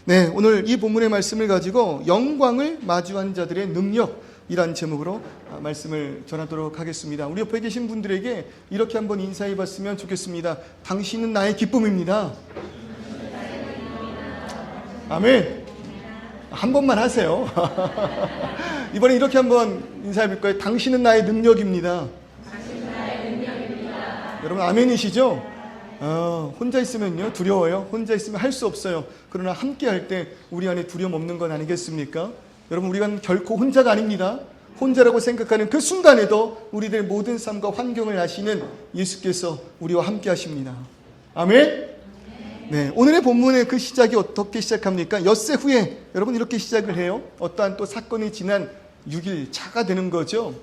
네, 오늘 이 본문의 말씀을 가지고 영광을 마주한 자들의 능력이란 제목으로 말씀을 전하도록 하겠습니다. 우리 옆에 계신 분들에게 이렇게 한번 인사해 봤으면 좋겠습니다. 당신은 나의 기쁨입니다. 아멘. 한 번만 하세요. 이번에 이렇게 한번 인사해 볼 거예요. 당신은 나의 능력입니다. 여러분 아멘이시죠? 혼자 있으면요 두려워요. 혼자 있으면 할 수 없어요. 그러나 함께 할 때 우리 안에 두려움 없는 건 아니겠습니까? 여러분 우리가 결코 혼자가 아닙니다. 혼자라고 생각하는 그 순간에도 우리들의 모든 삶과 환경을 아시는 예수께서 우리와 함께 하십니다. 아멘. 네, 오늘의 본문의 그 시작이 어떻게 시작합니까? 엿새 후에 여러분 이렇게 시작을 해요. 어떠한 또 사건이 지난 6일 차가 되는 거죠.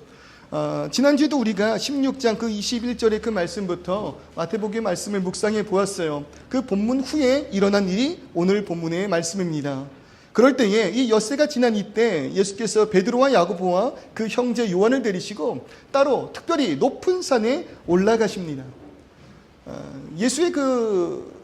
지난주에도 우리가 16장 그 21절의 그 말씀부터 마태복음의 말씀을 묵상해 보았어요. 그 본문 후에 일어난 일이 오늘 본문의 말씀입니다. 그럴 때에 이 엿새가 지난 이때 예수께서 베드로와 야고보와 그 형제 요한을 데리시고 따로 특별히 높은 산에 올라가십니다. 예수의 그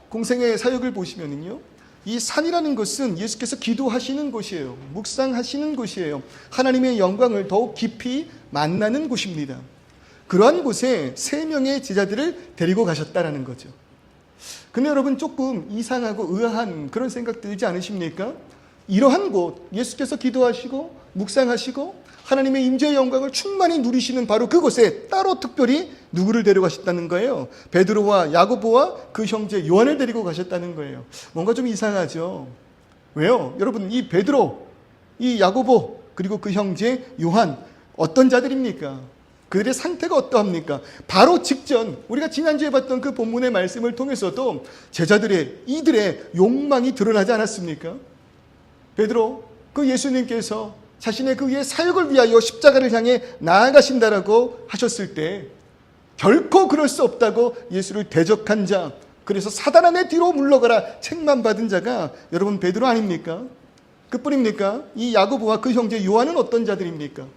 공생의 사역을 보시면은요, 이 산이라는 것은 예수께서 기도하시는 곳이에요. 묵상하시는 곳이에요. 하나님의 영광을 더욱 깊이 만나는 곳입니다. 그러한 곳에 3명의 제자들을 데리고 가셨다라는 거죠. 근데 여러분 조금 이상하고 의아한 그런 생각 들지 않으십니까? 이러한 곳, 예수께서 기도하시고 묵상하시고 하나님의 임재의 영광을 충만히 누리시는 바로 그곳에 따로 특별히 누구를 데려가셨다는 거예요? 베드로와 야고보와 그 형제 요한을 데리고 가셨다는 거예요. 뭔가 좀 이상하죠? 왜요? 여러분 이 베드로, 이 야고보 그리고 그 형제 요한 어떤 자들입니까? 그들의 상태가 어떠합니까? 바로 직전 우리가 지난주에 봤던 그 본문의 말씀을 통해서도 제자들의 이들의 욕망이 드러나지 않았습니까? 베드로, 그 예수님께서 자신의 그 위에 사역을 위하여 십자가를 향해 나아가신다라고 하셨을 때 결코 그럴 수 없다고 예수를 대적한 자, 그래서 사단아 내 뒤로 물러가라 책만 받은 자가 여러분 베드로 아닙니까? 그뿐입니까? 이 야고보와 그 형제 요한은 어떤 자들입니까?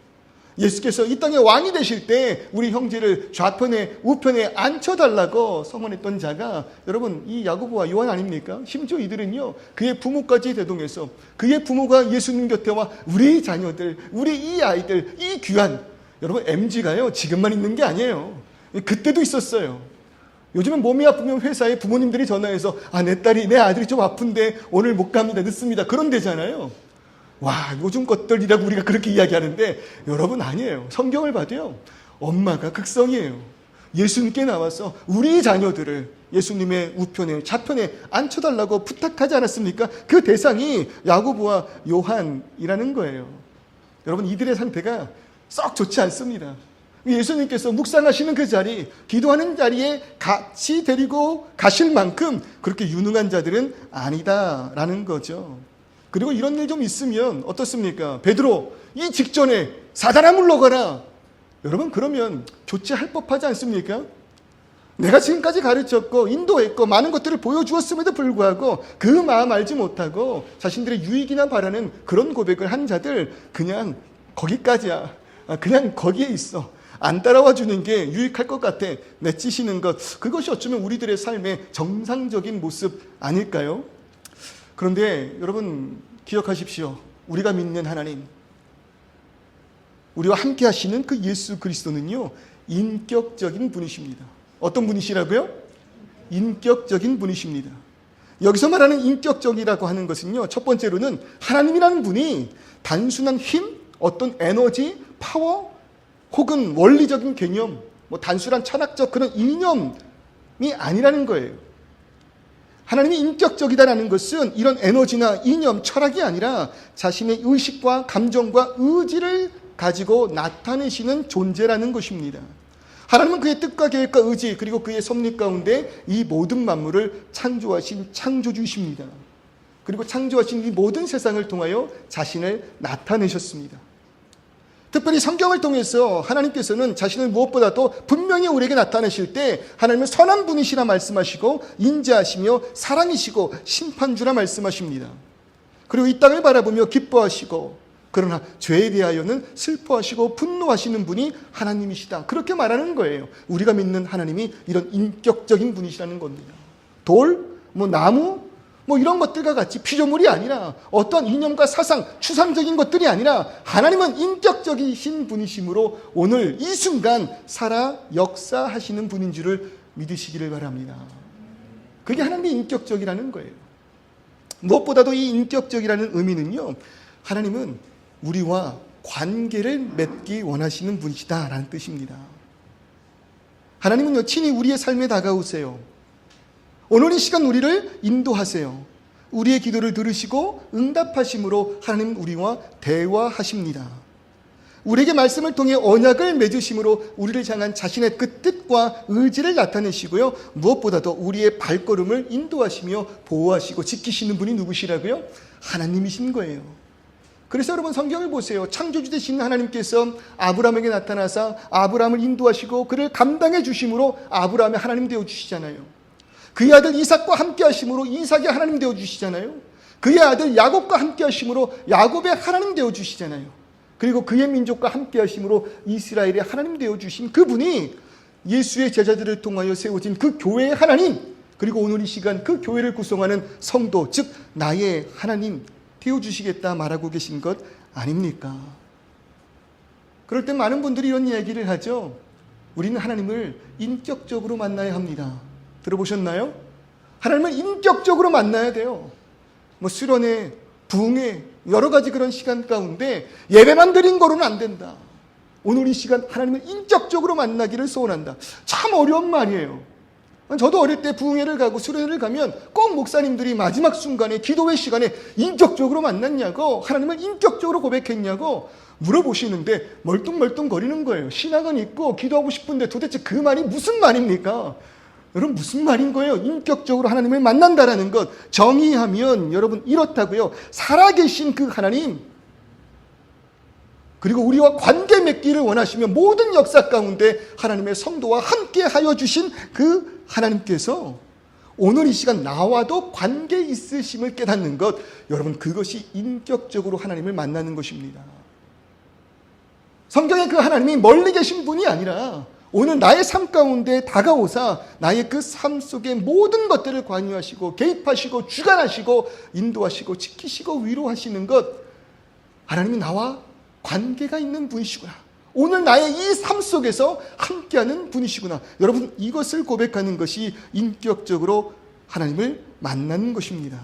예수께서 이 땅의 왕이 되실 때 우리 형제를 좌편에 우편에 앉혀달라고 성원했던 자가 여러분 이 야고보와 요한 아닙니까? 심지어 이들은요 그의 부모까지 대동해서 그의 부모가 예수님 곁에 와 우리 자녀들, 우리 이 아이들, 이 귀한 여러분 MG가요 지금만 있는 게 아니에요. 그때도 있었어요. 요즘은 몸이 아프면 회사에 부모님들이 전화해서 내 딸이 내 아들이 좀 아픈데 오늘 못 갑니다 늦습니다 그런 데잖아요. 와, 요즘 것들이라고 우리가 그렇게 이야기하는데 여러분 아니에요. 성경을 봐도요. 엄마가 극성이에요. 예수님께 나와서 우리 자녀들을 예수님의 우편에 좌편에 앉혀달라고 부탁하지 않았습니까? 그 대상이 야고보와 요한이라는 거예요. 여러분 이들의 상태가 썩 좋지 않습니다. 예수님께서 묵상하시는 그 자리, 기도하는 자리에 같이 데리고 가실 만큼 그렇게 유능한 자들은 아니다라는 거죠. 그리고 이런 일 좀 있으면 어떻습니까? 베드로, 이 직전에 사단아 물러가라. 여러분 그러면 조치할 법하지 않습니까? 내가 지금까지 가르쳤고 인도했고 많은 것들을 보여주었음에도 불구하고 그 마음 알지 못하고 자신들의 유익이나 바라는 그런 고백을 한 자들 그냥 거기까지야. 그냥 거기에 있어. 안 따라와 주는 게 유익할 것 같아. 내치시는 것. 그것이 어쩌면 우리들의 삶의 정상적인 모습 아닐까요? 그런데 여러분 기억하십시오. 우리가 믿는 하나님, 우리와 함께 하시는 그 예수 그리스도는요 인격적인 분이십니다. 어떤 분이시라고요? 인격적인 분이십니다. 여기서 말하는 인격적이라고 하는 것은요 첫 번째로는 하나님이라는 분이 단순한 힘, 어떤 에너지, 파워 혹은 원리적인 개념, 단순한 철학적 그런 이념이 아니라는 거예요. 하나님이 인격적이다라는 것은 이런 에너지나 이념, 철학이 아니라 자신의 의식과 감정과 의지를 가지고 나타내시는 존재라는 것입니다. 하나님은 그의 뜻과 계획과 의지 그리고 그의 섭리 가운데 이 모든 만물을 창조하신 창조주이십니다. 그리고 창조하신 이 모든 세상을 통하여 자신을 나타내셨습니다. 특별히 성경을 통해서 하나님께서는 자신을 무엇보다도 분명히 우리에게 나타내실 때 하나님은 선한 분이시라 말씀하시고 인자하시며 사랑이시고 심판주라 말씀하십니다. 그리고 이 땅을 바라보며 기뻐하시고 그러나 죄에 대하여는 슬퍼하시고 분노하시는 분이 하나님이시다. 그렇게 말하는 거예요. 우리가 믿는 하나님이 이런 인격적인 분이시라는 겁니다. 돌, 나무, 뭐 이런 것들과 같이 피조물이 아니라 어떤 이념과 사상, 추상적인 것들이 아니라 하나님은 인격적이신 분이시므로 오늘 이 순간 살아 역사하시는 분인 줄을 믿으시기를 바랍니다. 그게 하나님의 인격적이라는 거예요. 무엇보다도 이 인격적이라는 의미는요, 하나님은 우리와 관계를 맺기 원하시는 분이시다라는 뜻입니다. 하나님은요, 친히 우리의 삶에 다가오세요. 오늘 이 시간 우리를 인도하세요. 우리의 기도를 들으시고 응답하심으로 하나님 우리와 대화하십니다. 우리에게 말씀을 통해 언약을 맺으심으로 우리를 향한 자신의 그 뜻과 의지를 나타내시고요. 무엇보다도 우리의 발걸음을 인도하시며 보호하시고 지키시는 분이 누구시라고요? 하나님이신 거예요. 그래서 여러분 성경을 보세요. 창조주 되신 하나님께서 아브라함에게 나타나사 아브라함을 인도하시고 그를 감당해 주심으로 아브라함의 하나님 되어주시잖아요. 그의 아들 이삭과 함께 하심으로 이삭의 하나님 되어주시잖아요. 그의 아들 야곱과 함께 하심으로 야곱의 하나님 되어주시잖아요. 그리고 그의 민족과 함께 하심으로 이스라엘의 하나님 되어주신 그분이 예수의 제자들을 통하여 세워진 그 교회의 하나님, 그리고 오늘 이 시간 그 교회를 구성하는 성도, 즉 나의 하나님 되어주시겠다 말하고 계신 것 아닙니까? 그럴 때 많은 분들이 이런 이야기를 하죠. 우리는 하나님을 인격적으로 만나야 합니다. 들어보셨나요? 하나님을 인격적으로 만나야 돼요. 뭐 수련회, 부흥회, 여러 가지 그런 시간 가운데 예배만 드린 거로는 안 된다. 오늘 이 시간 하나님을 인격적으로 만나기를 소원한다. 참 어려운 말이에요. 저도 어릴 때 부흥회를 가고 수련회를 가면 꼭 목사님들이 마지막 순간에 기도회 시간에 인격적으로 만났냐고, 하나님을 인격적으로 고백했냐고 물어보시는데 멀뚱멀뚱 거리는 거예요. 신앙은 있고 기도하고 싶은데 도대체 그 말이 무슨 말입니까? 여러분 무슨 말인 거예요? 인격적으로 하나님을 만난다라는 것. 정의하면 여러분 이렇다고요. 살아계신 그 하나님, 그리고 우리와 관계 맺기를 원하시며 모든 역사 가운데 하나님의 성도와 함께 하여 주신 그 하나님께서 오늘 이 시간 나와도 관계 있으심을 깨닫는 것, 여러분 그것이 인격적으로 하나님을 만나는 것입니다. 성경의 그 하나님이 멀리 계신 분이 아니라 오늘 나의 삶 가운데 다가오사 나의 그 삶 속의 모든 것들을 관여하시고 개입하시고 주관하시고 인도하시고 지키시고 위로하시는 것, 하나님이 나와 관계가 있는 분이시구나. 오늘 나의 이 삶 속에서 함께하는 분이시구나. 여러분 이것을 고백하는 것이 인격적으로 하나님을 만나는 것입니다.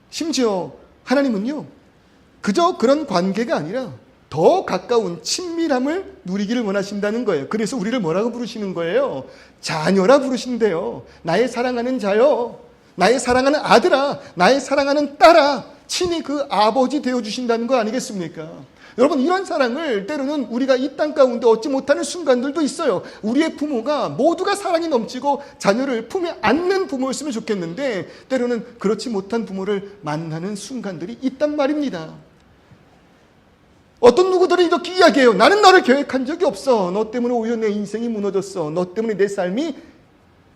심지어 하나님은요, 그저 그런 관계가 아니라 더 가까운 친밀함을 누리기를 원하신다는 거예요. 그래서 우리를 뭐라고 부르시는 거예요? 자녀라 부르신대요. 나의 사랑하는 자요, 나의 사랑하는 아들아, 나의 사랑하는 딸아, 친히 그 아버지 되어주신다는 거 아니겠습니까? 여러분 이런 사랑을 때로는 우리가 이 땅 가운데 얻지 못하는 순간들도 있어요. 우리의 부모가 모두가 사랑이 넘치고 자녀를 품에 안는 부모였으면 좋겠는데 때로는 그렇지 못한 부모를 만나는 순간들이 있단 말입니다. 어떤 누구들은 이렇게 이야기해요. 나는 너를 계획한 적이 없어. 너 때문에 오히려 내 인생이 무너졌어. 너 때문에 내 삶이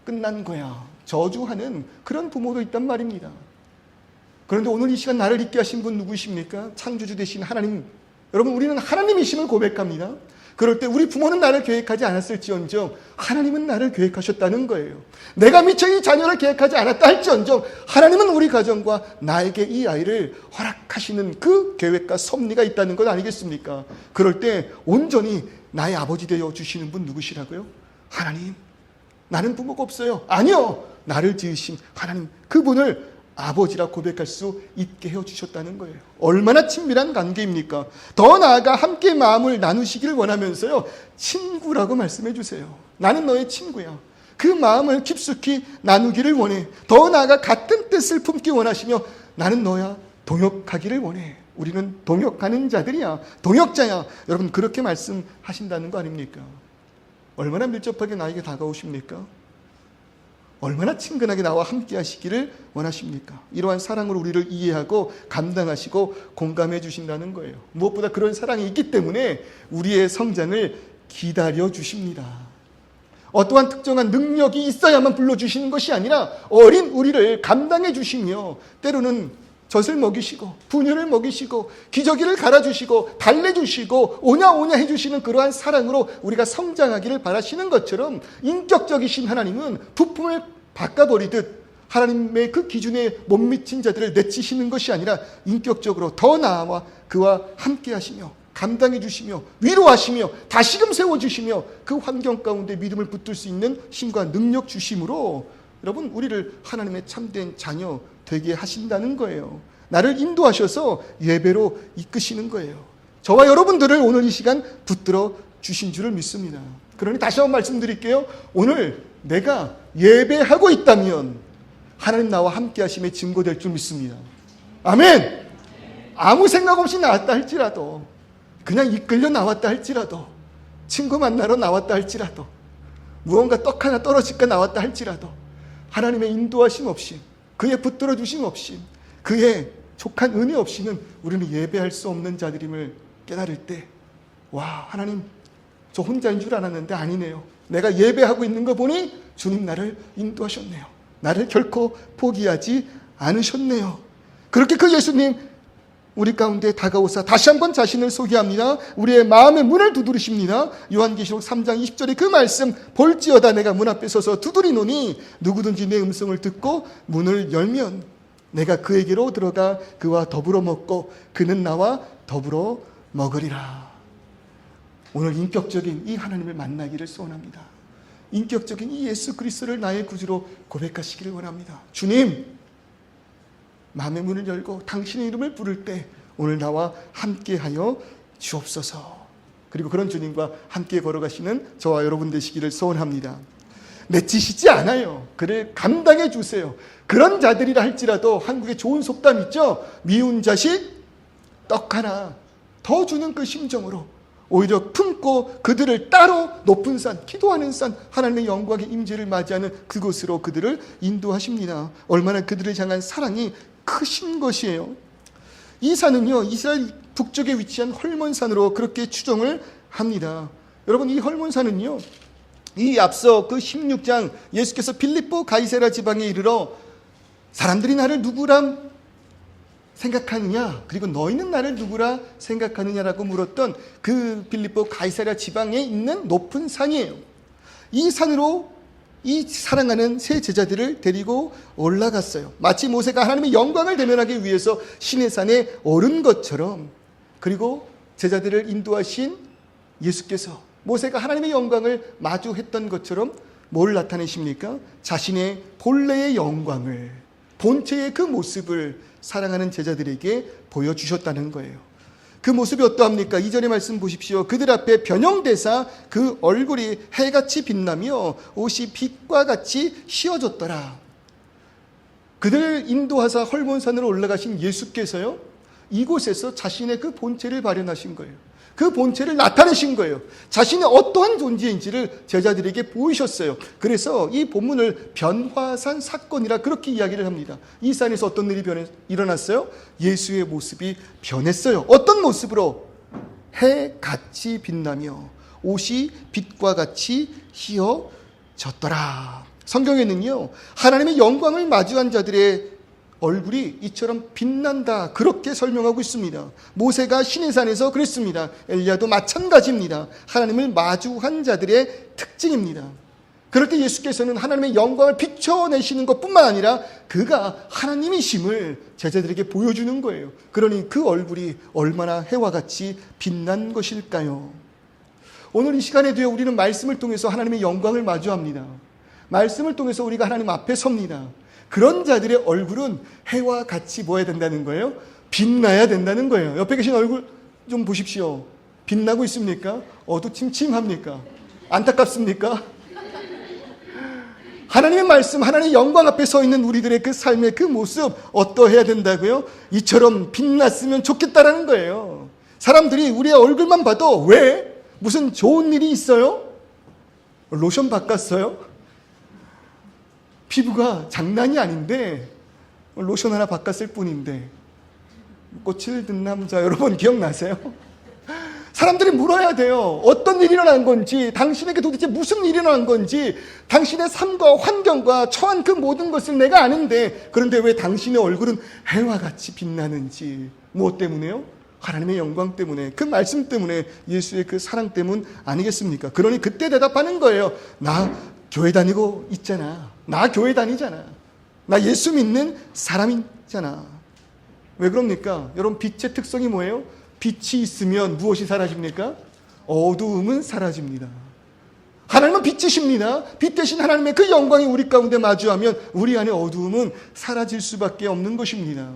끝난 거야. 저주하는 그런 부모도 있단 말입니다. 그런데 오늘 이 시간 나를 있게 하신 분 누구십니까? 창조주 되신 하나님. 여러분 우리는 하나님이심을 고백합니다. 그럴 때 우리 부모는 나를 계획하지 않았을지언정 하나님은 나를 계획하셨다는 거예요. 내가 미처 이 자녀를 계획하지 않았다 할지언정 하나님은 우리 가정과 나에게 이 아이를 허락하시는 그 계획과 섭리가 있다는 것 아니겠습니까? 그럴 때 온전히 나의 아버지 되어 주시는 분 누구시라고요? 하나님. 나는 부모가 없어요. 아니요. 나를 지으신 하나님, 그분을 아버지라 고백할 수 있게 해주셨다는 거예요. 얼마나 친밀한 관계입니까? 더 나아가 함께 마음을 나누시기를 원하면서요, 친구라고 말씀해 주세요. 나는 너의 친구야. 그 마음을 깊숙이 나누기를 원해. 더 나아가 같은 뜻을 품기 원하시며 나는 너야 동역하기를 원해. 우리는 동역하는 자들이야. 동역자야. 여러분 그렇게 말씀하신다는 거 아닙니까? 얼마나 밀접하게 나에게 다가오십니까? 얼마나 친근하게 나와 함께 하시기를 원하십니까? 이러한 사랑으로 우리를 이해하고 감당하시고 공감해 주신다는 거예요. 무엇보다 그런 사랑이 있기 때문에 우리의 성장을 기다려 주십니다. 어떠한 특정한 능력이 있어야만 불러주시는 것이 아니라 어린 우리를 감당해 주시며 때로는 젖을 먹이시고 분유를 먹이시고 기저귀를 갈아주시고 달래주시고 오냐 해주시는 그러한 사랑으로 우리가 성장하기를 바라시는 것처럼 인격적이신 하나님은 부품을 바꿔버리듯 하나님의 그 기준에 못 미친 자들을 내치시는 것이 아니라 인격적으로 더 나아와 그와 함께 하시며 감당해 주시며 위로하시며 다시금 세워주시며 그 환경 가운데 믿음을 붙들 수 있는 힘과 능력 주심으로 여러분 우리를 하나님의 참된 자녀 되게 하신다는 거예요. 나를 인도하셔서 예배로 이끄시는 거예요. 저와 여러분들을 오늘 이 시간 붙들어 주신 줄을 믿습니다. 그러니 다시 한번 말씀드릴게요. 오늘 내가 예배하고 있다면 하나님 나와 함께 하심의 증거될 줄 믿습니다. 아멘. 아무 생각 없이 나왔다 할지라도, 그냥 이끌려 나왔다 할지라도, 친구 만나러 나왔다 할지라도, 무언가 떡 하나 떨어질까 나왔다 할지라도 하나님의 인도하심 없이, 그의 붙들어 주심 없이, 그의 족한 은혜 없이는 우리는 예배할 수 없는 자들임을 깨달을 때, 와, 하나님 저 혼자인 줄 알았는데 아니네요. 내가 예배하고 있는 거 보니 주님 나를 인도하셨네요. 나를 결코 포기하지 않으셨네요. 그렇게 그 예수님 우리 가운데 다가오사 다시 한번 자신을 소개합니다. 우리의 마음의 문을 두드리십니다. 요한계시록 3장 20절의 그 말씀, 볼지어다 내가 문 앞에 서서 두드리노니 누구든지 내 음성을 듣고 문을 열면 내가 그에게로 들어가 그와 더불어 먹고 그는 나와 더불어 먹으리라. 오늘 인격적인 이 하나님을 만나기를 소원합니다. 인격적인 이 예수 그리스도를 나의 구주로 고백하시기를 원합니다. 주님, 마음의 문을 열고 당신의 이름을 부를 때 오늘 나와 함께하여 주옵소서. 그리고 그런 주님과 함께 걸어가시는 저와 여러분 되시기를 소원합니다. 내치시지 않아요. 그를 감당해 주세요. 그런 자들이라 할지라도 한국에 좋은 속담 있죠. 미운 자식 떡 하나 더 주는 그 심정으로 오히려 품고 그들을 따로 높은 산, 기도하는 산, 하나님의 영광의 임재를 맞이하는 그곳으로 그들을 인도하십니다. 얼마나 그들을 향한 사랑이 크신 것이에요. 이 산은요, 이스라엘 북쪽에 위치한 헐몬산으로 그렇게 추정을 합니다. 여러분, 이 헐몬산은요, 이 앞서 그 16장 예수께서 빌립보 가이사랴 지방에 이르러 사람들이 나를 누구람 생각하느냐, 그리고 너희는 나를 누구라 생각하느냐라고 물었던 그 빌립보 가이사랴 지방에 있는 높은 산이에요. 이 산으로 이 사랑하는 세 제자들을 데리고 올라갔어요. 마치 모세가 하나님의 영광을 대면하기 위해서 시내산에 오른 것처럼, 그리고 제자들을 인도하신 예수께서 모세가 하나님의 영광을 마주했던 것처럼 뭘 나타내십니까? 자신의 본래의 영광을, 본체의 그 모습을 사랑하는 제자들에게 보여주셨다는 거예요. 그 모습이 어떠합니까? 2절의 말씀 보십시오. 그들 앞에 변형되사 그 얼굴이 해같이 빛나며 옷이 빛과 같이 휘어졌더라. 그들을 인도하사 헐몬산으로 올라가신 예수께서요, 이곳에서 자신의 그 본체를 발현하신 거예요. 그 본체를 나타내신 거예요. 자신이 어떠한 존재인지를 제자들에게 보이셨어요. 그래서 이 본문을 변화산 사건이라 그렇게 이야기를 합니다. 이 산에서 어떤 일이 일어났어요? 예수의 모습이 변했어요. 어떤 모습으로? 해같이 빛나며 옷이 빛과 같이 휘어졌더라. 성경에는요, 하나님의 영광을 마주한 자들의 얼굴이 이처럼 빛난다, 그렇게 설명하고 있습니다. 모세가 시내산에서 그랬습니다. 엘리야도 마찬가지입니다. 하나님을 마주한 자들의 특징입니다. 그럴 때 예수께서는 하나님의 영광을 비춰내시는 것뿐만 아니라 그가 하나님이심을 제자들에게 보여주는 거예요. 그러니 그 얼굴이 얼마나 해와 같이 빛난 것일까요? 오늘 이 시간에도요, 우리는 말씀을 통해서 하나님의 영광을 마주합니다. 말씀을 통해서 우리가 하나님 앞에 섭니다. 그런 자들의 얼굴은 해와 같이 뭐 해야 된다는 거예요? 빛나야 된다는 거예요. 옆에 계신 얼굴 좀 보십시오. 빛나고 있습니까? 어두침침합니까? 안타깝습니까? 하나님의 말씀, 하나님의 영광 앞에 서 있는 우리들의 그 삶의 그 모습 어떠해야 된다고요? 이처럼 빛났으면 좋겠다라는 거예요. 사람들이 우리의 얼굴만 봐도 왜? 무슨 좋은 일이 있어요? 로션 바꿨어요? 피부가 장난이 아닌데 로션 하나 바꿨을 뿐인데. 꽃을 든 남자 여러분 기억나세요? 사람들이 물어야 돼요. 어떤 일이 일어난 건지, 당신에게 도대체 무슨 일이 일어난 건지, 당신의 삶과 환경과 처한 그 모든 것을 내가 아는데, 그런데 왜 당신의 얼굴은 해와 같이 빛나는지. 무엇 때문에요? 하나님의 영광 때문에, 그 말씀 때문에, 예수의 그 사랑 때문 아니겠습니까? 그러니 그때 대답하는 거예요. 나 교회 다니고 있잖아. 나 교회 다니잖아. 나 예수 믿는 사람이잖아. 왜 그럽니까? 여러분, 빛의 특성이 뭐예요? 빛이 있으면 무엇이 사라집니까? 어두움은 사라집니다. 하나님은 빛이십니다. 빛 대신 하나님의 그 영광이 우리 가운데 마주하면 우리 안에 어두움은 사라질 수밖에 없는 것입니다.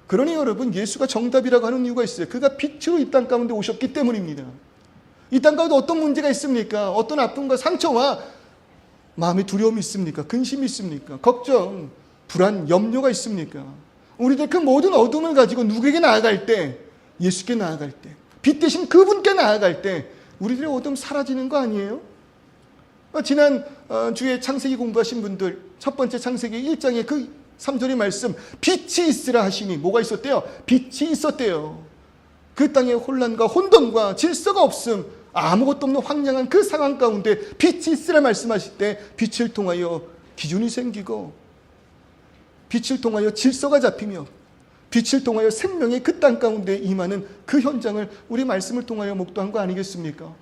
그러니 여러분, 예수가 정답이라고 하는 이유가 있어요. 그가 빛으로 이 땅 가운데 오셨기 때문입니다. 이 땅 가운데 어떤 문제가 있습니까? 어떤 아픔과 상처와 마음의 두려움이 있습니까? 근심이 있습니까? 걱정, 불안, 염려가 있습니까? 우리들 그 모든 어둠을 가지고 누구에게 나아갈 때, 예수께 나아갈 때, 빛 대신 그분께 나아갈 때 우리들의 어둠 사라지는 거 아니에요? 지난 주에 창세기 공부하신 분들, 첫 번째 창세기 1장의 그 3절의 말씀, 빛이 있으라 하시니 뭐가 있었대요? 빛이 있었대요. 그 땅에 혼란과 혼돈과 질서가 없음, 아무것도 없는 황량한 그 상황 가운데 빛이 있으라 말씀하실 때 빛을 통하여 기준이 생기고, 빛을 통하여 질서가 잡히며, 빛을 통하여 생명이 그 땅 가운데 임하는 그 현장을 우리 말씀을 통하여 목도한 거 아니겠습니까?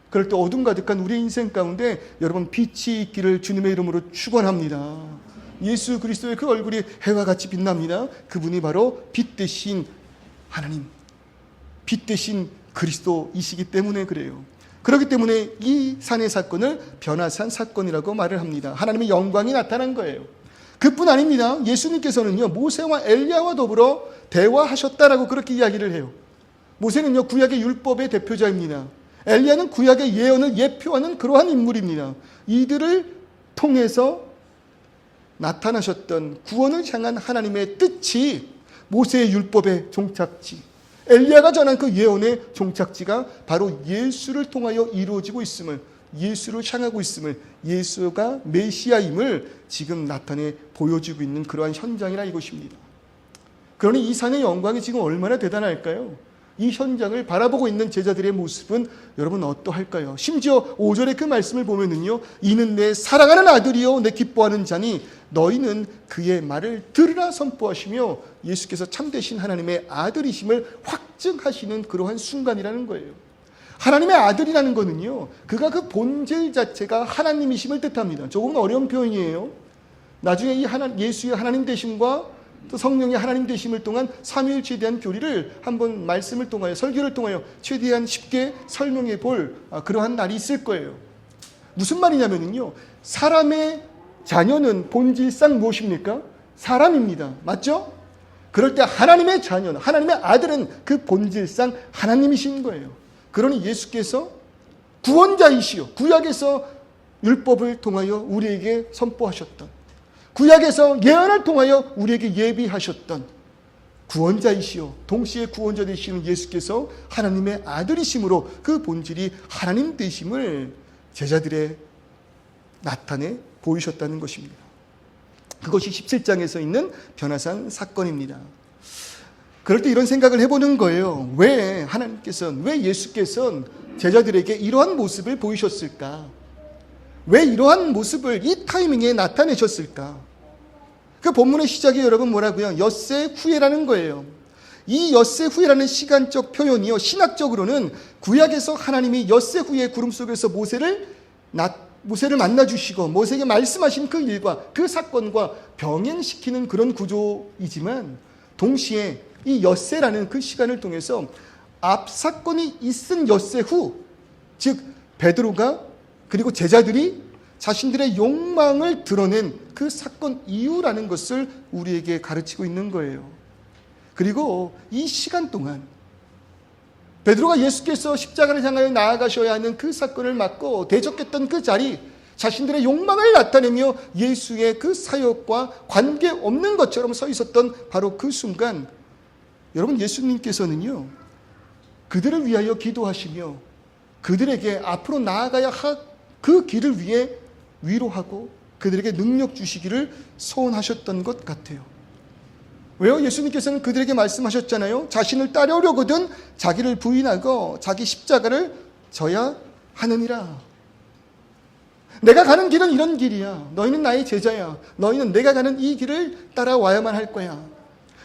그럴 때 어둠 가득한 우리 인생 가운데 여러분, 빛이 있기를 주님의 이름으로 축원합니다. 예수 그리스도의 그 얼굴이 해와 같이 빛납니다. 그분이 바로 빛 대신 하나님, 빛 대신 그리스도이시기 때문에 그래요. 그렇기 때문에 이 산의 사건을 변화산 사건이라고 말을 합니다. 하나님의 영광이 나타난 거예요. 그뿐 아닙니다. 예수님께서는요, 모세와 엘리야와 더불어 대화하셨다라고 그렇게 이야기를 해요. 모세는요, 구약의 율법의 대표자입니다. 엘리야는 구약의 예언을 예표하는 그러한 인물입니다. 이들을 통해서 나타나셨던 구원을 향한 하나님의 뜻이 모세의 율법의 종착지, 엘리야가 전한 그 예언의 종착지가 바로 예수를 통하여 이루어지고 있음을, 예수를 향하고 있음을, 예수가 메시아임을 지금 나타내 보여주고 있는 그러한 현장이라 이것입니다. 그러니 이 산의 영광이 지금 얼마나 대단할까요? 이 현장을 바라보고 있는 제자들의 모습은 여러분 어떠할까요? 심지어 5절의 그 말씀을 보면은요, 이는 내 사랑하는 아들이요 내 기뻐하는 자니 너희는 그의 말을 들으라 선포하시며, 예수께서 참되신 하나님의 아들이심을 확증하시는 그러한 순간이라는 거예요. 하나님의 아들이라는 거는요, 그가 그 본질 자체가 하나님이심을 뜻합니다. 조금 어려운 표현이에요. 나중에 이 예수의 하나님 되심과 또 성령의 하나님 되심을 통한 삼위일체에 대한 교리를 한번 말씀을 통하여, 설교를 통하여 최대한 쉽게 설명해 볼 그러한 날이 있을 거예요. 무슨 말이냐면요, 사람의 자녀는 본질상 무엇입니까? 사람입니다. 맞죠? 그럴 때 하나님의 자녀는, 하나님의 아들은 그 본질상 하나님이신 거예요. 그러니 예수께서 구원자이시요, 구약에서 율법을 통하여 우리에게 선포하셨던, 구약에서 예언을 통하여 우리에게 예비하셨던 구원자이시요, 동시에 구원자 되시는 예수께서 하나님의 아들이심으로 그 본질이 하나님 되심을 제자들의 나타내 보이셨다는 것입니다. 그것이 17장에서 있는 변화산 사건입니다. 그럴 때 이런 생각을 해보는 거예요. 왜 하나님께서는, 왜 예수께서는 제자들에게 이러한 모습을 보이셨을까? 왜 이러한 모습을 이 타이밍에 나타내셨을까? 그 본문의 시작이 여러분 뭐라고요? 엿새 후에라는 거예요. 이 엿새 후에라는 시간적 표현이요, 신학적으로는 구약에서 하나님이 엿새 후에 구름 속에서 모세를 만나주시고 모세에게 말씀하신 그 일과 그 사건과 병행시키는 그런 구조이지만, 동시에 이 엿새라는 그 시간을 통해서 앞 사건이 있은 엿새 후, 즉 베드로가 그리고 제자들이 자신들의 욕망을 드러낸 그 사건 이후라는 것을 우리에게 가르치고 있는 거예요. 그리고 이 시간 동안 베드로가 예수께서 십자가를 향하여 나아가셔야 하는 그 사건을 맡고 대적했던 그 자리, 자신들의 욕망을 나타내며 예수의 그 사역과 관계없는 것처럼 서 있었던 바로 그 순간, 여러분, 예수님께서는요, 그들을 위하여 기도하시며 그들에게 앞으로 나아가야 할 그 길을 위해 위로하고 그들에게 능력 주시기를 소원하셨던 것 같아요. 왜요? 예수님께서는 그들에게 말씀하셨잖아요. 자신을 따르려거든 자기를 부인하고 자기 십자가를 져야 하느니라. 내가 가는 길은 이런 길이야. 너희는 나의 제자야. 너희는 내가 가는 이 길을 따라와야만 할 거야.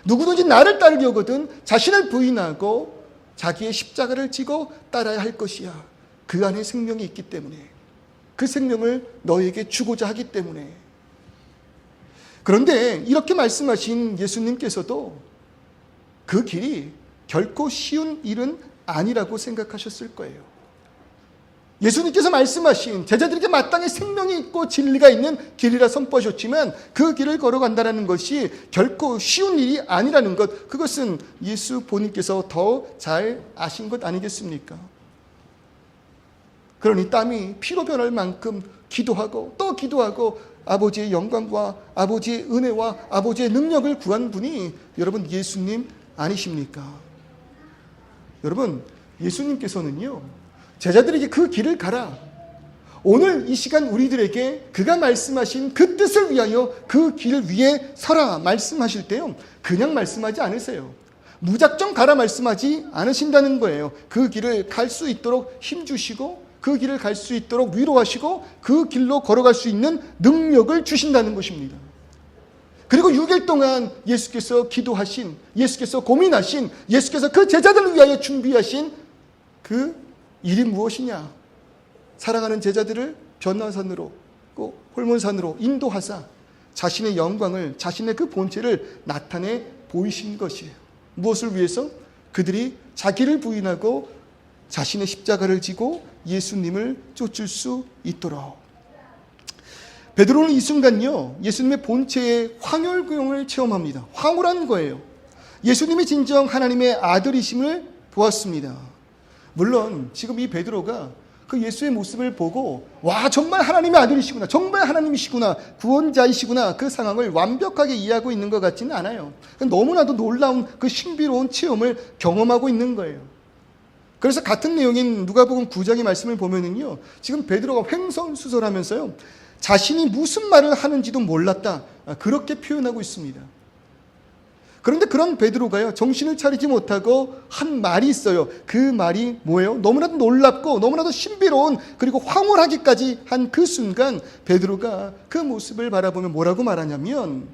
누구든지 나를 따르려거든 자신을 부인하고 자기의 십자가를 지고 따라야 할 것이야. 그 안에 생명이 있기 때문에, 그 생명을 너에게 주고자 하기 때문에. 그런데 이렇게 말씀하신 예수님께서도 그 길이 결코 쉬운 일은 아니라고 생각하셨을 거예요. 예수님께서 말씀하신 제자들에게 마땅히 생명이 있고 진리가 있는 길이라 선포하셨지만 그 길을 걸어간다는 것이 결코 쉬운 일이 아니라는 것, 그것은 예수 본인께서 더 잘 아신 것 아니겠습니까? 그러니 땀이 피로 변할 만큼 기도하고 또 기도하고 아버지의 영광과 아버지의 은혜와 아버지의 능력을 구한 분이 여러분 예수님 아니십니까? 여러분, 예수님께서는요, 제자들에게 그 길을 가라, 오늘 이 시간 우리들에게 그가 말씀하신 그 뜻을 위하여 그 길 위에 서라 말씀하실 때요, 그냥 말씀하지 않으세요. 무작정 가라 말씀하지 않으신다는 거예요. 그 길을 갈 수 있도록 힘주시고 그 길을 갈 수 있도록 위로하시고 그 길로 걸어갈 수 있는 능력을 주신다는 것입니다. 그리고 6일 동안 예수께서 기도하신, 예수께서 고민하신, 예수께서 그 제자들을 위하여 준비하신 그 일이 무엇이냐? 사랑하는 제자들을 변화산으로, 홀몬산으로 인도하사 자신의 영광을, 자신의 그 본체를 나타내 보이신 것이에요. 무엇을 위해서? 그들이 자기를 부인하고 자신의 십자가를 지고 예수님을 쫓을 수 있도록. 베드로는 이 순간요, 예수님의 본체의 황홀경을 체험합니다. 황홀한 거예요. 예수님이 진정 하나님의 아들이심을 보았습니다. 물론 지금 이 베드로가 그 예수의 모습을 보고 와, 정말 하나님의 아들이시구나, 정말 하나님이시구나, 구원자이시구나, 그 상황을 완벽하게 이해하고 있는 것 같지는 않아요. 너무나도 놀라운 그 신비로운 체험을 경험하고 있는 거예요. 그래서 같은 내용인 누가복음 9장의 말씀을 보면은요, 지금 베드로가 횡설수설하면서요, 자신이 무슨 말을 하는지도 몰랐다, 그렇게 표현하고 있습니다. 그런데 그런 베드로가요, 정신을 차리지 못하고 한 말이 있어요. 그 말이 뭐예요? 너무나도 놀랍고 너무나도 신비로운, 그리고 황홀하기까지 한 그 순간 베드로가 그 모습을 바라보며 뭐라고 말하냐면,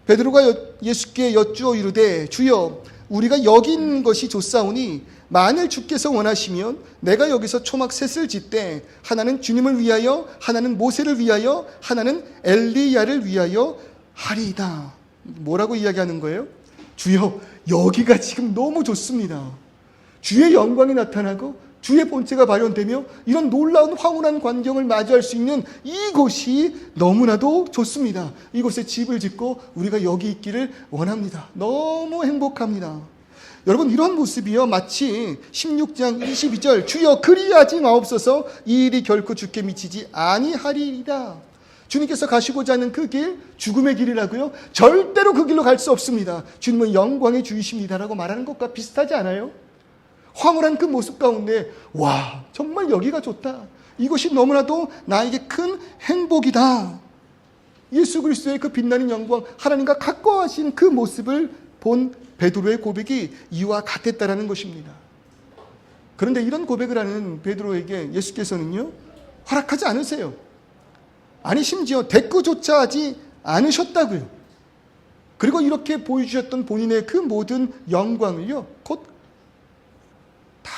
베드로가 예수께 여쭈어 이르되 주여, 우리가 여기 있는 것이 좋사오니 만일 주께서 원하시면 내가 여기서 초막 셋을 짓되 하나는 주님을 위하여, 하나는 모세를 위하여, 하나는 엘리야를 위하여 하리이다. 뭐라고 이야기하는 거예요? 주여, 여기가 지금 너무 좋습니다. 주의 영광이 나타나고 주의 본체가 발현되며 이런 놀라운 황홀한 광경을 맞이할 수 있는 이곳이 너무나도 좋습니다. 이곳에 집을 짓고 우리가 여기 있기를 원합니다. 너무 행복합니다. 여러분, 이런 모습이요, 마치 16장 22절 주여 그리하지 마옵소서, 이 일이 결코 주께 미치지 아니하리이다. 주님께서 가시고자 하는 그 길, 죽음의 길이라고요? 절대로 그 길로 갈 수 없습니다. 주님은 영광의 주이십니다라고 말하는 것과 비슷하지 않아요? 황홀한 그 모습 가운데 와, 정말 여기가 좋다, 이것이 너무나도 나에게 큰 행복이다, 예수 그리스도의 그 빛나는 영광, 하나님과 가까워하신 그 모습을 본 베드로의 고백이 이와 같았다라는 것입니다. 그런데 이런 고백을 하는 베드로에게 예수께서는요, 허락하지 않으세요. 아니, 심지어 대꾸조차 하지 않으셨다고요. 그리고 이렇게 보여주셨던 본인의 그 모든 영광을요, 곧 다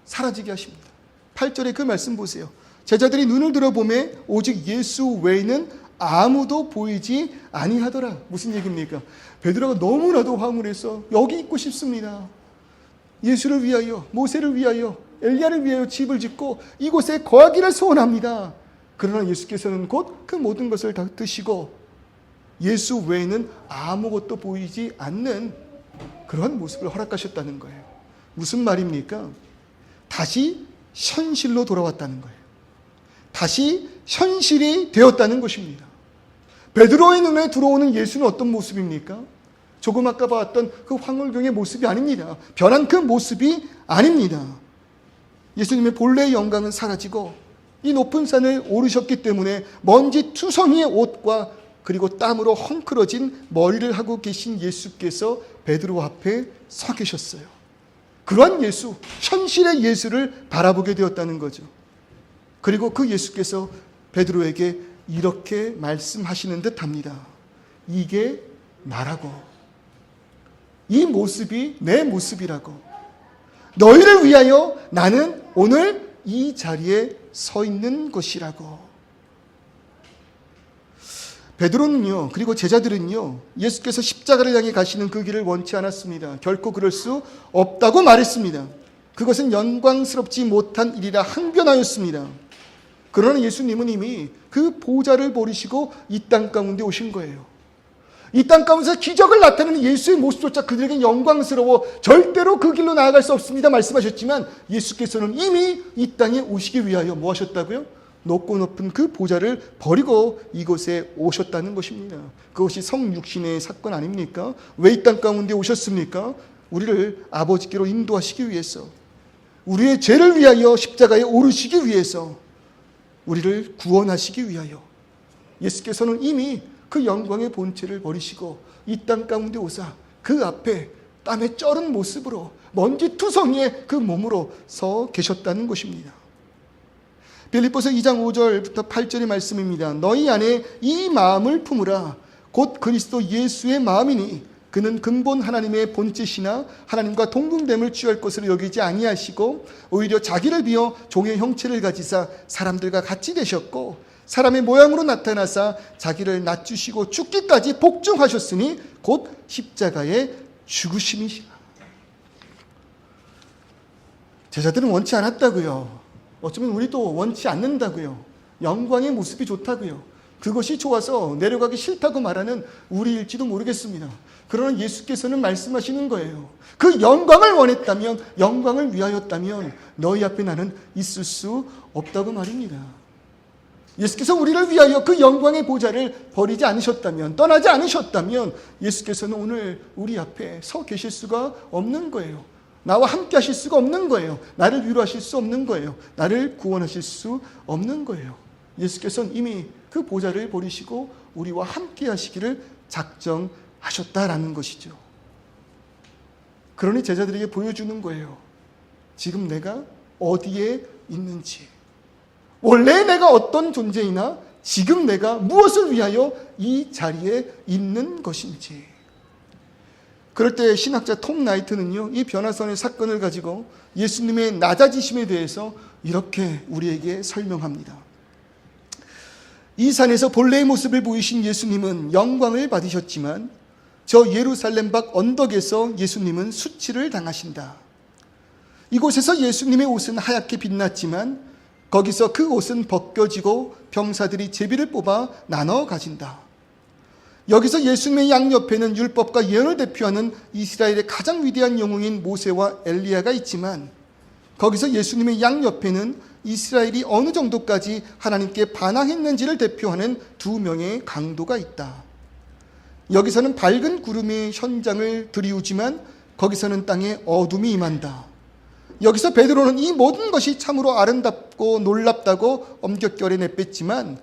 사라지게 하십니다. 8절의 그 말씀 보세요. 제자들이 눈을 들어보매 오직 예수 외에는 아무도 보이지 아니하더라. 무슨 얘기입니까? 베드로가 너무나도 황홀해서 여기 있고 싶습니다. 예수를 위하여, 모세를 위하여, 엘리야를 위하여 집을 짓고 이곳에 거하기를 소원합니다. 그러나 예수께서는 곧 그 모든 것을 다 드시고 예수 외에는 아무것도 보이지 않는 그런 모습을 허락하셨다는 거예요. 무슨 말입니까? 다시 현실로 돌아왔다는 거예요. 다시 현실이 되었다는 것입니다. 베드로의 눈에 들어오는 예수는 어떤 모습입니까? 조금 아까 봤던 그 황홀경의 모습이 아닙니다. 변한 그 모습이 아닙니다. 예수님의 본래의 영광은 사라지고 이 높은 산을 오르셨기 때문에 먼지 투성이의 옷과 그리고 땀으로 헝클어진 머리를 하고 계신 예수께서 베드로 앞에 서 계셨어요. 그러한 예수, 현실의 예수를 바라보게 되었다는 거죠. 그리고 그 예수께서 베드로에게 이렇게 말씀하시는 듯 합니다. 이게 나라고. 이 모습이 내 모습이라고. 너희를 위하여 나는 오늘 이 자리에 서 있는 것이라고. 베드로는요, 그리고 제자들은요, 예수께서 십자가를 향해 가시는 그 길을 원치 않았습니다. 결코 그럴 수 없다고 말했습니다. 그것은 영광스럽지 못한 일이라 항변하였습니다. 그러나 예수님은 이미 그 보좌를 버리시고 이 땅 가운데 오신 거예요. 이 땅 가운데서 기적을 나타내는 예수의 모습조차 그들에게 영광스러워 절대로 그 길로 나아갈 수 없습니다 말씀하셨지만, 예수께서는 이미 이 땅에 오시기 위하여 뭐 하셨다고요? 높고 높은 그 보좌를 버리고 이곳에 오셨다는 것입니다. 그것이 성육신의 사건 아닙니까? 왜 이 땅 가운데 오셨습니까? 우리를 아버지께로 인도하시기 위해서, 우리의 죄를 위하여 십자가에 오르시기 위해서, 우리를 구원하시기 위하여. 예수께서는 이미 그 영광의 본체를 버리시고 이 땅 가운데 오사 그 앞에 땀에 쩔은 모습으로 먼지 투성이의 그 몸으로 서 계셨다는 것입니다. 빌립보서 2장 5절부터 8절의 말씀입니다. 너희 안에 이 마음을 품으라. 곧 그리스도 예수의 마음이니 그는 근본 하나님의 본체시나 하나님과 동등됨을 취할 것으로 여기지 아니하시고 오히려 자기를 비어 종의 형체를 가지사 사람들과 같이 되셨고 사람의 모양으로 나타나사 자기를 낮추시고 죽기까지 복종하셨으니 곧 십자가의 죽으심이시라. 제자들은 원치 않았다고요. 어쩌면 우리도 원치 않는다고요. 영광의 모습이 좋다고요. 그것이 좋아서 내려가기 싫다고 말하는 우리일지도 모르겠습니다. 그러나 예수께서는 말씀하시는 거예요. 그 영광을 원했다면, 영광을 위하였다면 너희 앞에 나는 있을 수 없다고 말입니다. 예수께서 우리를 위하여 그 영광의 보좌를 버리지 않으셨다면, 떠나지 않으셨다면 예수께서는 오늘 우리 앞에 서 계실 수가 없는 거예요. 나와 함께 하실 수가 없는 거예요. 나를 위로하실 수 없는 거예요. 나를 구원하실 수 없는 거예요. 예수께서는 이미 그 보좌를 버리시고 우리와 함께 하시기를 작정하셨다라는 것이죠. 그러니 제자들에게 보여주는 거예요. 지금 내가 어디에 있는지, 원래 내가 어떤 존재이나 지금 내가 무엇을 위하여 이 자리에 있는 것인지. 그럴 때 신학자 톰 나이트는요, 이 변화선의 사건을 가지고 예수님의 낮아지심에 대해서 이렇게 우리에게 설명합니다. 이 산에서 본래의 모습을 보이신 예수님은 영광을 받으셨지만 저 예루살렘 밖 언덕에서 예수님은 수치를 당하신다. 이곳에서 예수님의 옷은 하얗게 빛났지만 거기서 그 옷은 벗겨지고 병사들이 제비를 뽑아 나눠 가진다. 여기서 예수님의 양옆에는 율법과 예언을 대표하는 이스라엘의 가장 위대한 영웅인 모세와 엘리야가 있지만 거기서 예수님의 양옆에는 이스라엘이 어느 정도까지 하나님께 반항했는지를 대표하는 두 명의 강도가 있다. 여기서는 밝은 구름이 현장을 드리우지만 거기서는 땅에 어둠이 임한다. 여기서 베드로는 이 모든 것이 참으로 아름답고 놀랍다고 엄격결에 내뺐지만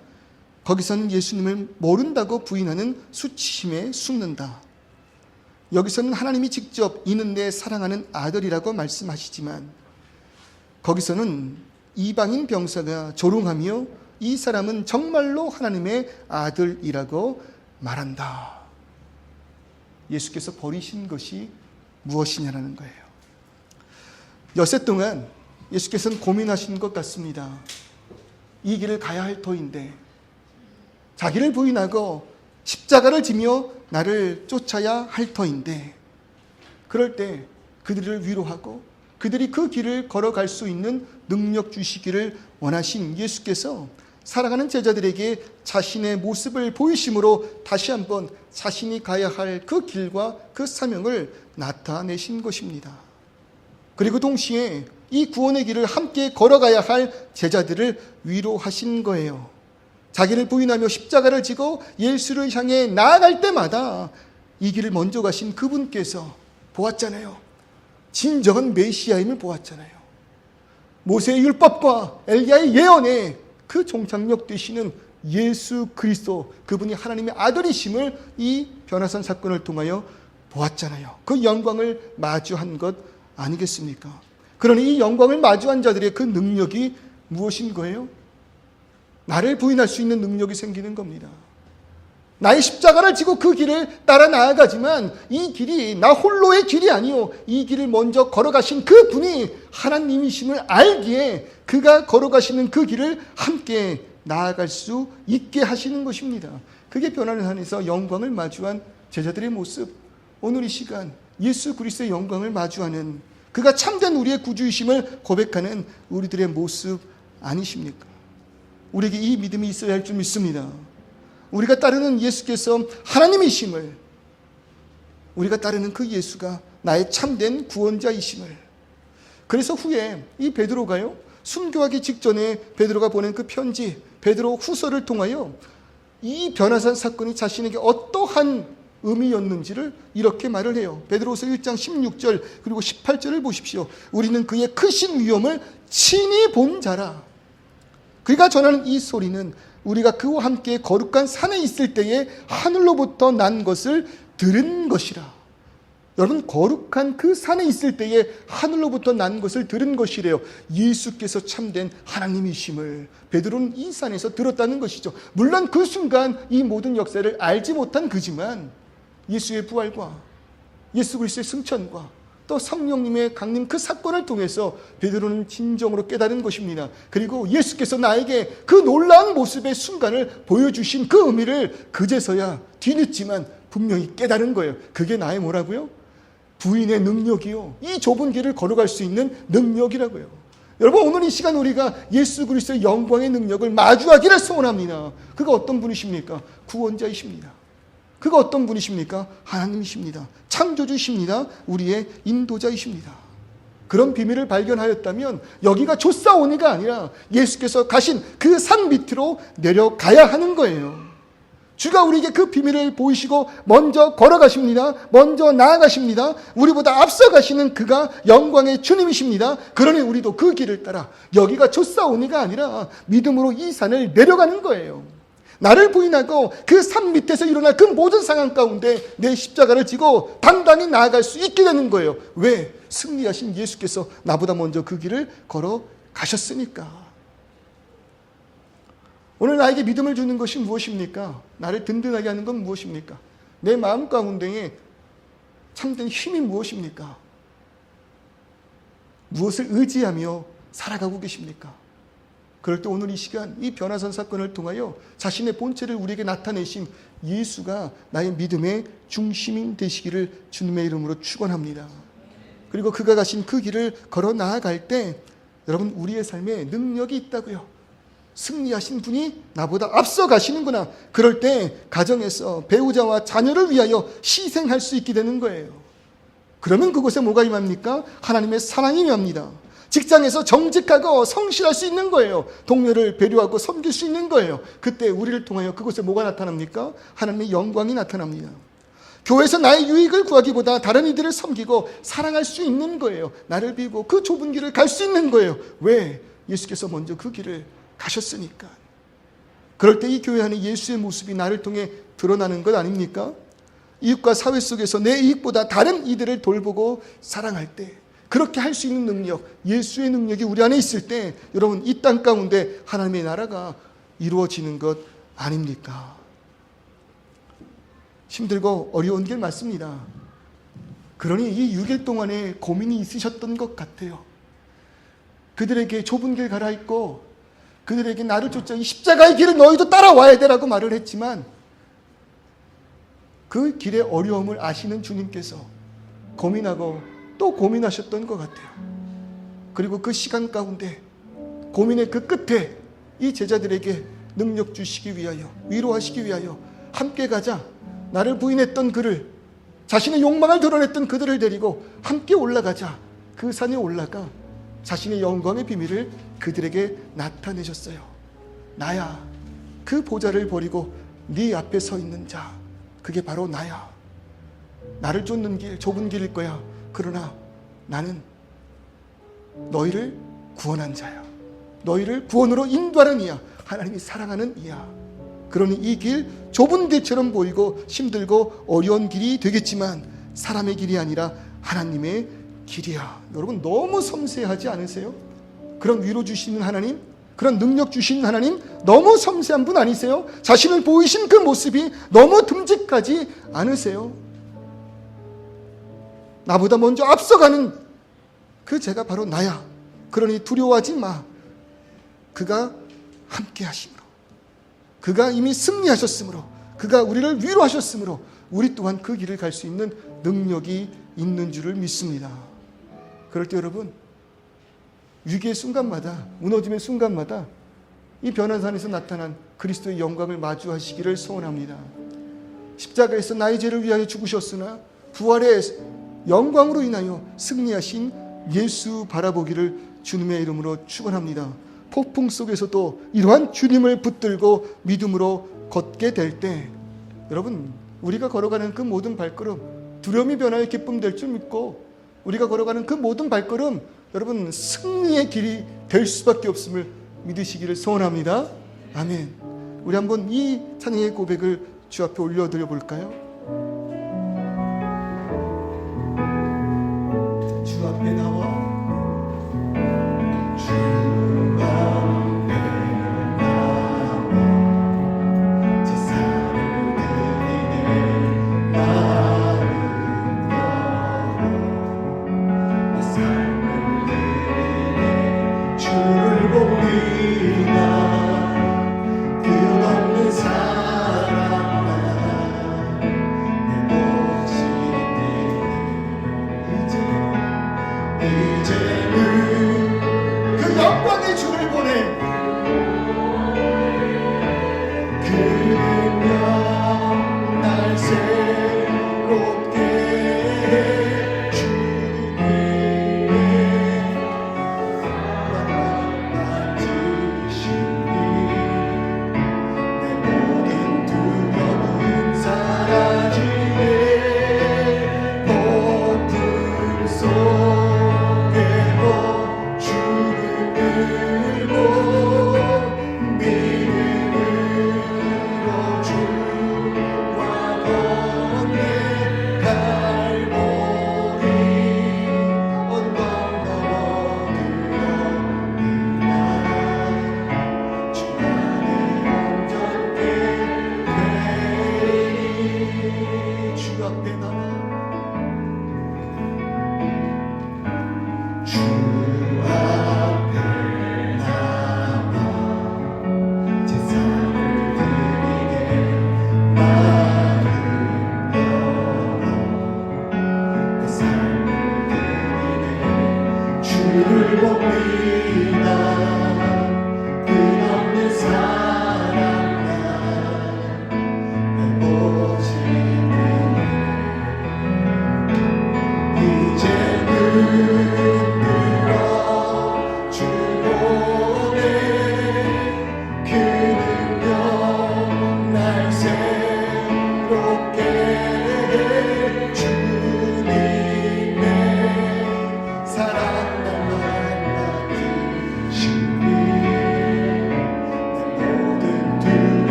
거기서는 예수님을 모른다고 부인하는 수치심에 숨는다. 여기서는 하나님이 직접 이는 내 사랑하는 아들이라고 말씀하시지만 거기서는 이방인 병사가 조롱하며 이 사람은 정말로 하나님의 아들이라고 말한다. 예수께서 버리신 것이 무엇이냐라는 거예요. 엿새 동안 예수께서는 고민하신 것 같습니다. 이 길을 가야 할 터인데 자기를 부인하고 십자가를 지며 나를 쫓아야 할 터인데, 그럴 때 그들을 위로하고 그들이 그 길을 걸어갈 수 있는 능력 주시기를 원하신 예수께서 사랑하는 제자들에게 자신의 모습을 보이심으로 다시 한번 자신이 가야 할 그 길과 그 사명을 나타내신 것입니다. 그리고 동시에 이 구원의 길을 함께 걸어가야 할 제자들을 위로하신 거예요. 자기를 부인하며 십자가를 지고 예수를 향해 나아갈 때마다 이 길을 먼저 가신 그분께서 보았잖아요. 진정한 메시아임을 보았잖아요. 모세의 율법과 엘리야의 예언에 그 종착역 되시는 예수 그리스도, 그분이 하나님의 아들이심을 이 변화산 사건을 통하여 보았잖아요. 그 영광을 마주한 것 아니겠습니까? 그러니 이 영광을 마주한 자들의 그 능력이 무엇인 거예요? 나를 부인할 수 있는 능력이 생기는 겁니다. 나의 십자가를 지고 그 길을 따라 나아가지만 이 길이 나 홀로의 길이 아니요, 이 길을 먼저 걸어가신 그 분이 하나님이심을 알기에 그가 걸어가시는 그 길을 함께 나아갈 수 있게 하시는 것입니다. 그게 변화를 안에서 영광을 마주한 제자들의 모습, 오늘 이 시간 예수 그리스도의 영광을 마주하는, 그가 참된 우리의 구주이심을 고백하는 우리들의 모습 아니십니까? 우리에게 이 믿음이 있어야 할 줄 믿습니다. 우리가 따르는 예수께서 하나님이심을, 우리가 따르는 그 예수가 나의 참된 구원자이심을. 그래서 후에 이 베드로가요, 순교하기 직전에 베드로가 보낸 그 편지, 베드로 후서를 통하여 이 변화산 사건이 자신에게 어떠한 의미였는지를 이렇게 말을 해요. 베드로후서 1장 16절 그리고 18절을 보십시오. 우리는 그의 크신 위엄을 친히 본 자라. 그가 전하는 이 소리는 우리가 그와 함께 거룩한 산에 있을 때에 하늘로부터 난 것을 들은 것이라. 여러분, 거룩한 그 산에 있을 때에 하늘로부터 난 것을 들은 것이래요. 예수께서 참된 하나님이심을 베드로는 이 산에서 들었다는 것이죠. 물론 그 순간 이 모든 역사를 알지 못한 그지만 예수의 부활과 예수 그리스도의 승천과 또 성령님의 강림 그 사건을 통해서 베드로는 진정으로 깨달은 것입니다. 그리고 예수께서 나에게 그 놀라운 모습의 순간을 보여주신 그 의미를 그제서야 뒤늦지만 분명히 깨달은 거예요. 그게 나의 뭐라고요? 부인의 능력이요, 이 좁은 길을 걸어갈 수 있는 능력이라고요. 여러분, 오늘 이 시간 우리가 예수 그리스도의 영광의 능력을 마주하기를 소원합니다. 그가 어떤 분이십니까? 구원자이십니다. 그가 어떤 분이십니까? 하나님이십니다. 창조주십니다. 우리의 인도자이십니다. 그런 비밀을 발견하였다면 여기가 조사오니가 아니라 예수께서 가신 그 산 밑으로 내려가야 하는 거예요. 주가 우리에게 그 비밀을 보이시고 먼저 걸어가십니다. 먼저 나아가십니다. 우리보다 앞서가시는 그가 영광의 주님이십니다. 그러니 우리도 그 길을 따라 여기가 조사오니가 아니라 믿음으로 이 산을 내려가는 거예요. 나를 부인하고 그 산 밑에서 일어날 그 모든 상황 가운데 내 십자가를 지고 당당히 나아갈 수 있게 되는 거예요. 왜? 승리하신 예수께서 나보다 먼저 그 길을 걸어가셨으니까. 오늘 나에게 믿음을 주는 것이 무엇입니까? 나를 든든하게 하는 건 무엇입니까? 내 마음 가운데에 참된 힘이 무엇입니까? 무엇을 의지하며 살아가고 계십니까? 그럴 때 오늘 이 시간 이 변화산 사건을 통하여 자신의 본체를 우리에게 나타내신 예수가 나의 믿음의 중심이 되시기를 주님의 이름으로 축원합니다. 그리고 그가 가신 그 길을 걸어 나아갈 때 여러분, 우리의 삶에 능력이 있다고요. 승리하신 분이 나보다 앞서 가시는구나. 그럴 때 가정에서 배우자와 자녀를 위하여 희생할 수 있게 되는 거예요. 그러면 그곳에 뭐가 임합니까? 하나님의 사랑이 임합니다. 직장에서 정직하고 성실할 수 있는 거예요. 동료를 배려하고 섬길 수 있는 거예요. 그때 우리를 통하여 그곳에 뭐가 나타납니까? 하나님의 영광이 나타납니다. 교회에서 나의 유익을 구하기보다 다른 이들을 섬기고 사랑할 수 있는 거예요. 나를 비우고 그 좁은 길을 갈 수 있는 거예요. 왜? 예수께서 먼저 그 길을 가셨으니까. 그럴 때 이 교회 안에 예수의 모습이 나를 통해 드러나는 것 아닙니까? 이웃과 사회 속에서 내 이익보다 다른 이들을 돌보고 사랑할 때, 그렇게 할 수 있는 능력, 예수의 능력이 우리 안에 있을 때 여러분, 이 땅 가운데 하나님의 나라가 이루어지는 것 아닙니까? 힘들고 어려운 길 맞습니다. 그러니 이 6일 동안에 고민이 있으셨던 것 같아요. 그들에게 좁은 길 가라 했고, 그들에게 나를 쫓아 이 십자가의 길을 너희도 따라와야 되라고 말을 했지만, 그 길의 어려움을 아시는 주님께서 고민하고 또 고민하셨던 것 같아요. 그리고 그 시간 가운데 고민의 그 끝에 이 제자들에게 능력 주시기 위하여, 위로하시기 위하여 함께 가자. 나를 부인했던 그를, 자신의 욕망을 드러냈던 그들을 데리고 함께 올라가자. 그 산에 올라가 자신의 영광의 비밀을 그들에게 나타내셨어요. 나야, 그 보좌를 버리고 네 앞에 서 있는 자, 그게 바로 나야. 나를 쫓는 길, 좁은 길일 거야. 그러나 나는 너희를 구원한 자야. 너희를 구원으로 인도하는 이야. 하나님이 사랑하는 이야. 그러니 이 길, 좁은 길처럼 보이고 힘들고 어려운 길이 되겠지만 사람의 길이 아니라 하나님의 길이야. 여러분, 너무 섬세하지 않으세요? 그런 위로 주시는 하나님, 그런 능력 주시는 하나님, 너무 섬세한 분 아니세요? 자신을 보이신 그 모습이 너무 듬직하지 않으세요? 나보다 먼저 앞서가는 그 제가 바로 나야. 그러니 두려워하지 마. 그가 함께 하심으로, 그가 이미 승리하셨으므로, 그가 우리를 위로하셨으므로 우리 또한 그 길을 갈 수 있는 능력이 있는 줄을 믿습니다. 그럴 때 여러분, 위기의 순간마다, 무너짐의 순간마다 이 변화산에서 나타난 그리스도의 영광을 마주하시기를 소원합니다. 십자가에서 나의 죄를 위하여 죽으셨으나 부활의 영광으로 인하여 승리하신 예수 바라보기를 주님의 이름으로 축원합니다. 폭풍 속에서도 이러한 주님을 붙들고 믿음으로 걷게 될 때 여러분, 우리가 걸어가는 그 모든 발걸음 두려움이 변화의 기쁨 될 줄 믿고, 우리가 걸어가는 그 모든 발걸음 여러분 승리의 길이 될 수밖에 없음을 믿으시기를 소원합니다. 아멘. 우리 한번 이 찬양의 고백을 주 앞에 올려드려 볼까요? 주 앞에 나와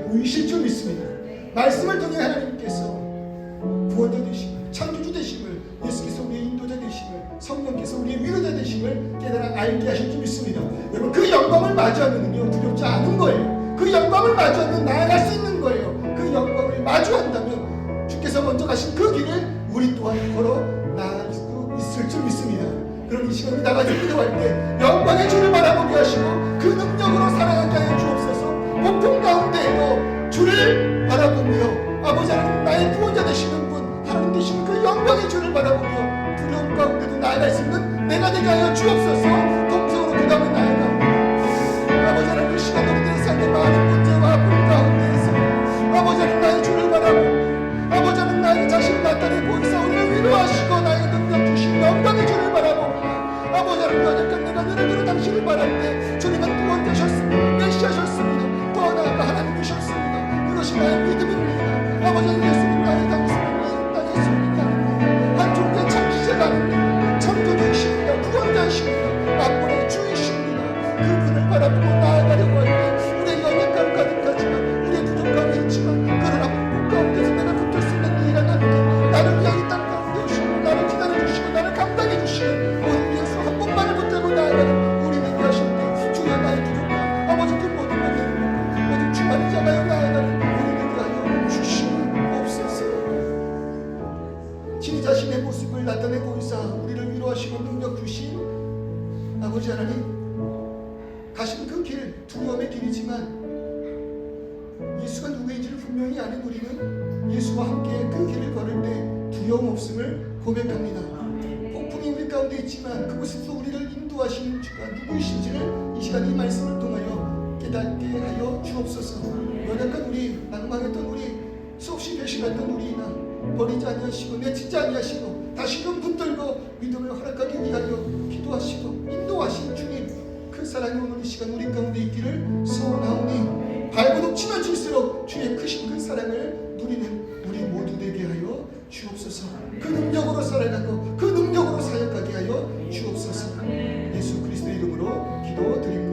보이실 줄 믿습니다. 말씀을 통해 하나님께서 구원자 되심을, 창조주 되심을 예수께 위로자 되심을, 성령께서 우리의 위로자 되심을 깨달아 알게 하실 줄 믿습니다. 여러분, 그 영광을 마주하면요 두렵지 않은 거예요. 그 영광을 마주하면 나아갈 수 있는 거예요. 그 영광을 마주한다면 주께서 먼저 가신 그 길을 우리 또한 걸어 나아갈 수 있을 줄 믿습니다. 그럼 이 시간 우리 나가서 기도할 때 영광의 주를 바라보게 하시고 그 능력으로 살아가게 하여 주옵소서. 폭풍 가운데에도 주를 바라보며 아버지 하나님, 나의 구원자 되시는 분 하나님 되시는 그 영광의 주를 바라보며 두려움 가운데도 나아갈 수 있는 내가 되게 하여 주옵소서. 동성으로 그 다음에 나아가 아버지 하나님, 그 시간 우리들의 삶의 많은 문제와 아픔 가운데에서 아버지 하나님, 나의 주를 바라보고 아버지 하나님, 나의 자신을 나타내 보이사 우리를 위로하시고 나의 능력 주신 영광의 주를 바라보고 아버지 하나님, 연약한 내가 너를 들어 당신을 바랄 때 주님은 구원자셨습니다. 메시아셨습니다. 또 나아가 하나님이셨습니다. 그것이 나의 믿음입니다. 아버지 하나님, 예수님 나의 당신입니다. 예수님 나입니다. 한 종교의 창시자가 아닙니다. 창조주이십니다. 구원자이십니다. 만물의 주이십니다. 그분을 바라보고 나아가려고 할 때 우리의 연약함 가득하지만 우리의 부족함이 있지만 그러나 복 가운데서 내가 붙을 수 있는 일을 함께 나를 위하여 이 땅 가운데 오시고 나를 기다려주시고 나를 감당해 주시는 오직 예수 한 분만을 붙들고 나아가는 우리 되게 하실 때 주여 나의 부족함 아버지 그 모든 것들 모든 주만을 잡아요 나아가는 우리 되게 하여 주시옵소서. 친히 자신의 모습을 나타내 보이사 우리를 위로하시고 능력 주신 아버지 하나님, 가신 그 길 두려움의 길이지만 예수가 누구인지를 분명히 아는 우리는 예수와 함께 그 길을 걸을 때 두려움 없음을 고백합니다. 폭풍이 우리 가운데 있지만 그곳에서 우리를 인도하시는 주가 누구이신지를 이 시간 이 말씀을 통하여 깨닫게 하여 주옵소서. 연약한 우리, 낭망했던 우리, 수없이 배신했던 우리나 버리지 아니하시고 내치지 아니하시고 다시금 붙들고 믿음을 허락하기 위하여 기도하시고 인도하신 주님, 그 사랑이 오늘 이 시간 우리 가운데 있기를 소원하오니 발버둥 치면 칠수록 주의 크신 그 사랑을 누리는 우리 모두 되게 하여 주옵소서. 그 능력으로 살아가고 그 능력으로 사역하게 하여 주옵소서. 예수 그리스도의 이름으로 기도드립니다.